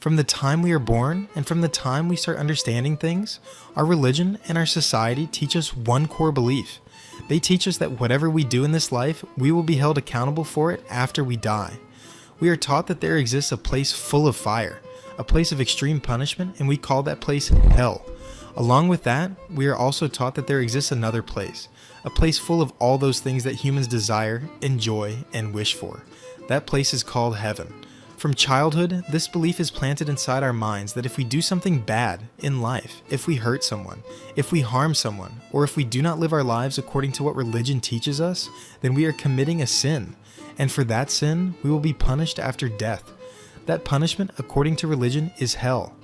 From the time we are born and from the time we start understanding things, our religion and our society teach us one core belief. They teach us that whatever we do in this life, we will be held accountable for it after we die. We are taught that there exists a place full of fire, a place of extreme punishment, and we call that place hell. Along with that, we are also taught that there exists another place, a place full of all those things that humans desire, enjoy, and wish for. That place is called heaven. From childhood, this belief is planted inside our minds that if we do something bad in life, if we hurt someone, if we harm someone, or if we do not live our lives according to what religion teaches us, then we are committing a sin. And for that sin, we will be punished after death. That punishment, according to religion, is hell,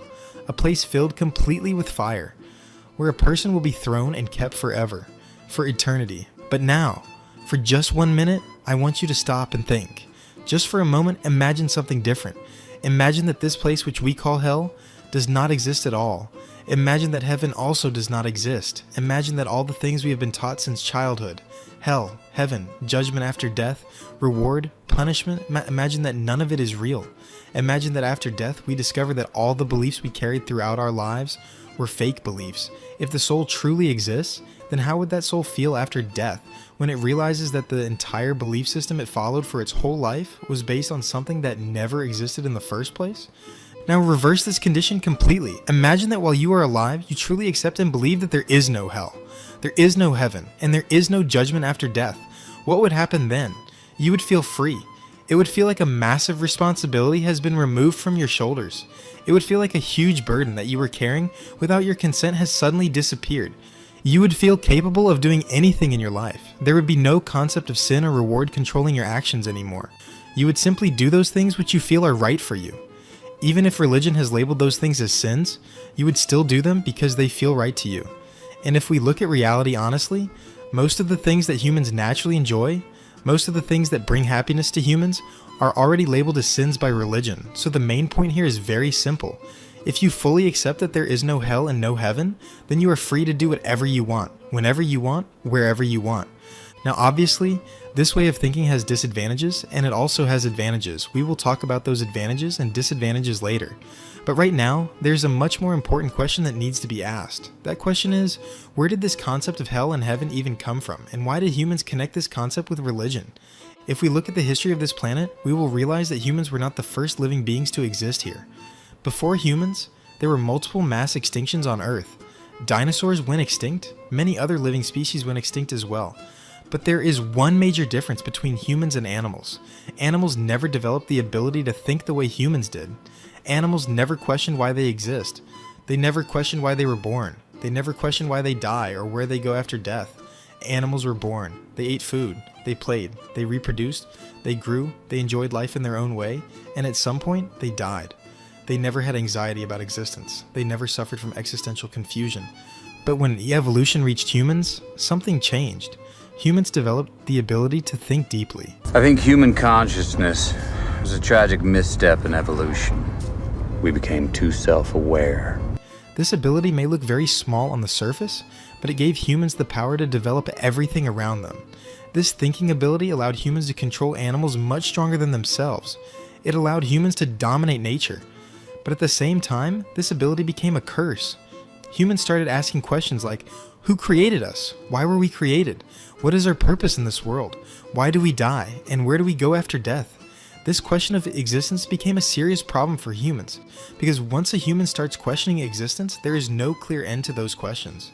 a place filled completely with fire, where a person will be thrown and kept forever, for eternity. But now, for just 1 minute, I want you to stop and think. Just for a moment, imagine something different. Imagine that this place which we call hell does not exist at all. Imagine that heaven also does not exist. Imagine that all the things we have been taught since childhood, hell, heaven, judgment after death, reward, punishment, imagine that none of it is real. Imagine that after death we discover that all the beliefs we carried throughout our lives were fake beliefs. If the soul truly exists, then how would that soul feel after death when it realizes that the entire belief system it followed for its whole life was based on something that never existed in the first place? Now reverse this condition completely. Imagine that while you are alive, you truly accept and believe that there is no hell, there is no heaven, and there is no judgment after death. What would happen then? You would feel free. It would feel like a massive responsibility has been removed from your shoulders. It would feel like a huge burden that you were carrying without your consent has suddenly disappeared. You would feel capable of doing anything in your life. There would be no concept of sin or reward controlling your actions anymore. You would simply do those things which you feel are right for you. Even if religion has labeled those things as sins, you would still do them because they feel right to you. And if we look at reality honestly, most of the things that humans naturally enjoy, most of the things that bring happiness to humans, are already labeled as sins by religion. So the main point here is very simple. If you fully accept that there is no hell and no heaven, then you are free to do whatever you want, whenever you want, wherever you want. Now obviously, this way of thinking has disadvantages, and it also has advantages. We will talk about those advantages and disadvantages later. But right now, there's a much more important question that needs to be asked. That question is, where did this concept of hell and heaven even come from, and why did humans connect this concept with religion? If we look at the history of this planet, we will realize that humans were not the first living beings to exist here. Before humans, there were multiple mass extinctions on Earth. Dinosaurs went extinct, many other living species went extinct as well. But there is one major difference between humans and animals. Animals never developed the ability to think the way humans did. Animals never questioned why they exist. They never questioned why they were born. They never questioned why they die or where they go after death. Animals were born. They ate food. They played. They reproduced. They grew. They enjoyed life in their own way. And at some point, they died. They never had anxiety about existence. They never suffered from existential confusion. But when evolution reached humans, something changed. Humans developed the ability to think deeply. I think human consciousness was a tragic misstep in evolution. We became too self-aware. This ability may look very small on the surface, but it gave humans the power to develop everything around them. This thinking ability allowed humans to control animals much stronger than themselves. It allowed humans to dominate nature. But at the same time, this ability became a curse. Humans started asking questions like, who created us? Why were we created? What is our purpose in this world? Why do we die? And where do we go after death? This question of existence became a serious problem for humans, because once a human starts questioning existence, there is no clear end to those questions.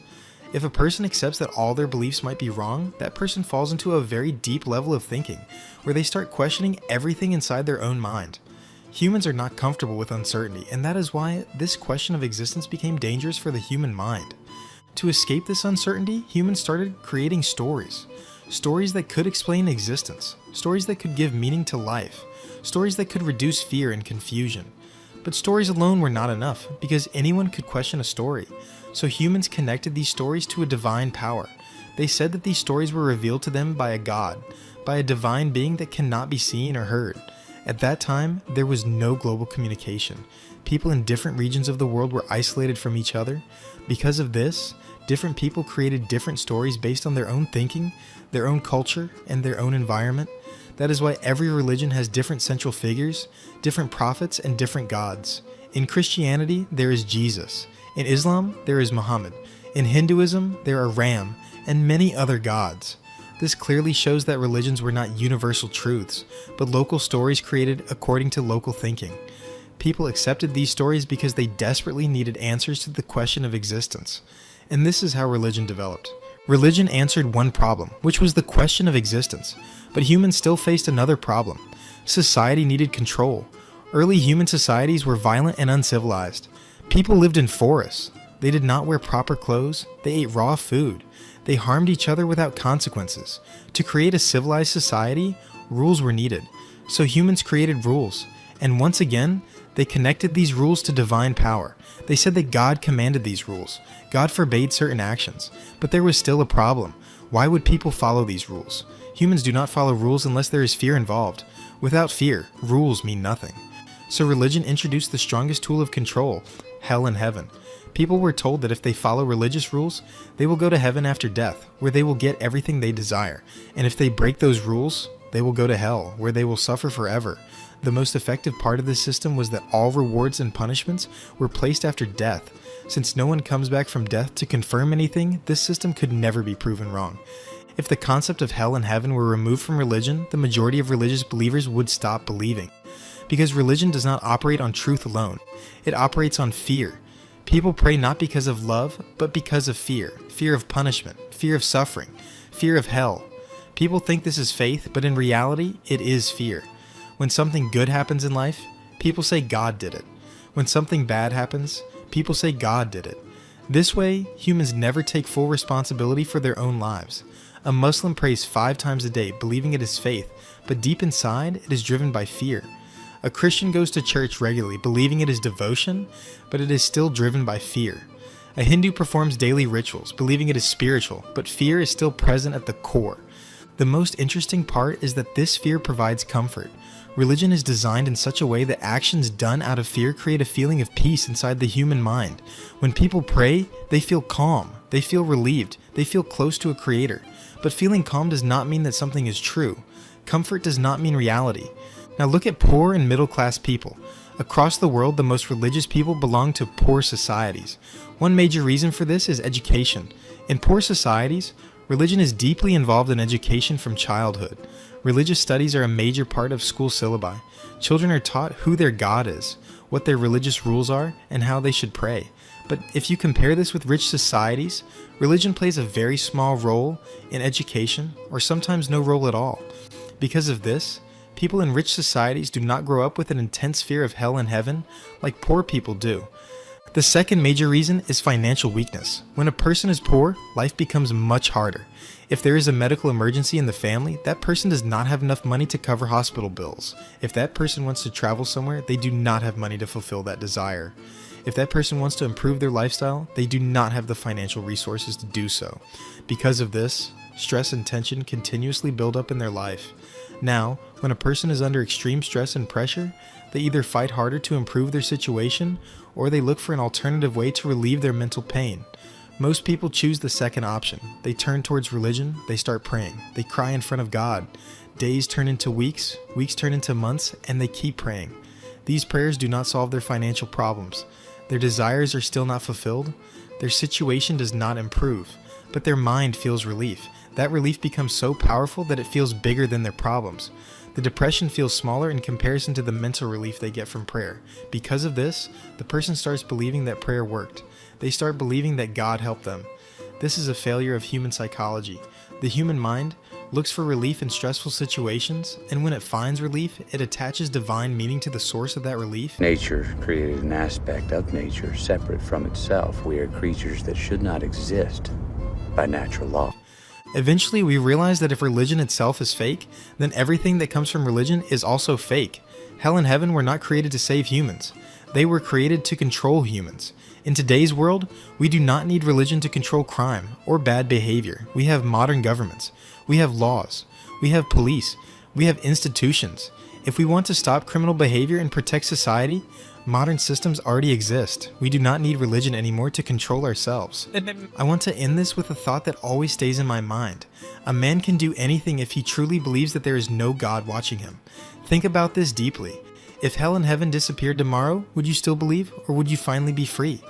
If a person accepts that all their beliefs might be wrong, that person falls into a very deep level of thinking, where they start questioning everything inside their own mind. Humans are not comfortable with uncertainty, and that is why this question of existence became dangerous for the human mind. To escape this uncertainty, humans started creating stories. Stories that could explain existence. Stories that could give meaning to life. Stories that could reduce fear and confusion. But stories alone were not enough, because anyone could question a story. So humans connected these stories to a divine power. They said that these stories were revealed to them by a god, by a divine being that cannot be seen or heard. At that time, there was no global communication. People in different regions of the world were isolated from each other. Because of this, different people created different stories based on their own thinking, their own culture, and their own environment. That is why every religion has different central figures, different prophets, and different gods. In Christianity, there is Jesus. In Islam, there is Muhammad. In Hinduism, there are Ram and many other gods. This clearly shows that religions were not universal truths, but local stories created according to local thinking. People accepted these stories because they desperately needed answers to the question of existence. And this is how religion developed. Religion answered one problem, which was the question of existence. But humans still faced another problem. Society needed control. Early human societies were violent and uncivilized. People lived in forests. They did not wear proper clothes. They ate raw food. They harmed each other without consequences. To create a civilized society, rules were needed. So humans created rules. And once again, they connected these rules to divine power. They said that God commanded these rules. God forbade certain actions. But there was still a problem. Why would people follow these rules? Humans do not follow rules unless there is fear involved. Without fear, rules mean nothing. So religion introduced the strongest tool of control, hell and heaven. People were told that if they follow religious rules, they will go to heaven after death, where they will get everything they desire. And if they break those rules, they will go to hell, where they will suffer forever. The most effective part of this system was that all rewards and punishments were placed after death. Since no one comes back from death to confirm anything, this system could never be proven wrong. If the concept of hell and heaven were removed from religion, the majority of religious believers would stop believing. Because religion does not operate on truth alone. It operates on fear. People pray not because of love, but because of fear. Fear of punishment, fear of suffering, fear of hell. People think this is faith, but in reality, it is fear. When something good happens in life, people say God did it. When something bad happens, people say God did it. This way, humans never take full responsibility for their own lives. A Muslim prays 5 times a day, believing it is faith, but deep inside, it is driven by fear. A Christian goes to church regularly, believing it is devotion, but it is still driven by fear. A Hindu performs daily rituals, believing it is spiritual, but fear is still present at the core. The most interesting part is that this fear provides comfort. Religion is designed in such a way that actions done out of fear create a feeling of peace inside the human mind. When people pray, they feel calm, they feel relieved, they feel close to a creator. But feeling calm does not mean that something is true. Comfort does not mean reality. Now look at poor and middle-class people. Across the world, the most religious people belong to poor societies. One major reason for this is education. In poor societies, religion is deeply involved in education from childhood. Religious studies are a major part of school syllabi. Children are taught who their God is, what their religious rules are, and how they should pray. But if you compare this with rich societies, religion plays a very small role in education, or sometimes no role at all. Because of this, people in rich societies do not grow up with an intense fear of hell and heaven like poor people do. The second major reason is financial weakness. When a person is poor, life becomes much harder. If there is a medical emergency in the family, that person does not have enough money to cover hospital bills. If that person wants to travel somewhere, they do not have money to fulfill that desire. If that person wants to improve their lifestyle, they do not have the financial resources to do so. Because of this, stress and tension continuously build up in their life. Now, when a person is under extreme stress and pressure, they either fight harder to improve their situation, or they look for an alternative way to relieve their mental pain. Most people choose the second option. They turn towards religion, they start praying, they cry in front of God. Days turn into weeks, weeks turn into months, and they keep praying. These prayers do not solve their financial problems. Their desires are still not fulfilled. Their situation does not improve, but their mind feels relief. That relief becomes so powerful that it feels bigger than their problems. The depression feels smaller in comparison to the mental relief they get from prayer. Because of this, the person starts believing that prayer worked. They start believing that God helped them. This is a failure of human psychology. The human mind looks for relief in stressful situations, and when it finds relief, it attaches divine meaning to the source of that relief. Nature created an aspect of nature separate from itself. We are creatures that should not exist by natural law. Eventually, we realize that if religion itself is fake, then everything that comes from religion is also fake. Hell and heaven were not created to save humans. They were created to control humans. In today's world, we do not need religion to control crime or bad behavior. We have modern governments. We have laws. We have police. We have institutions. If we want to stop criminal behavior and protect society, modern systems already exist. We do not need religion anymore to control ourselves. I want to end this with a thought that always stays in my mind. A man can do anything if he truly believes that there is no God watching him. Think about this deeply. If hell and heaven disappeared tomorrow, would you still believe, or would you finally be free?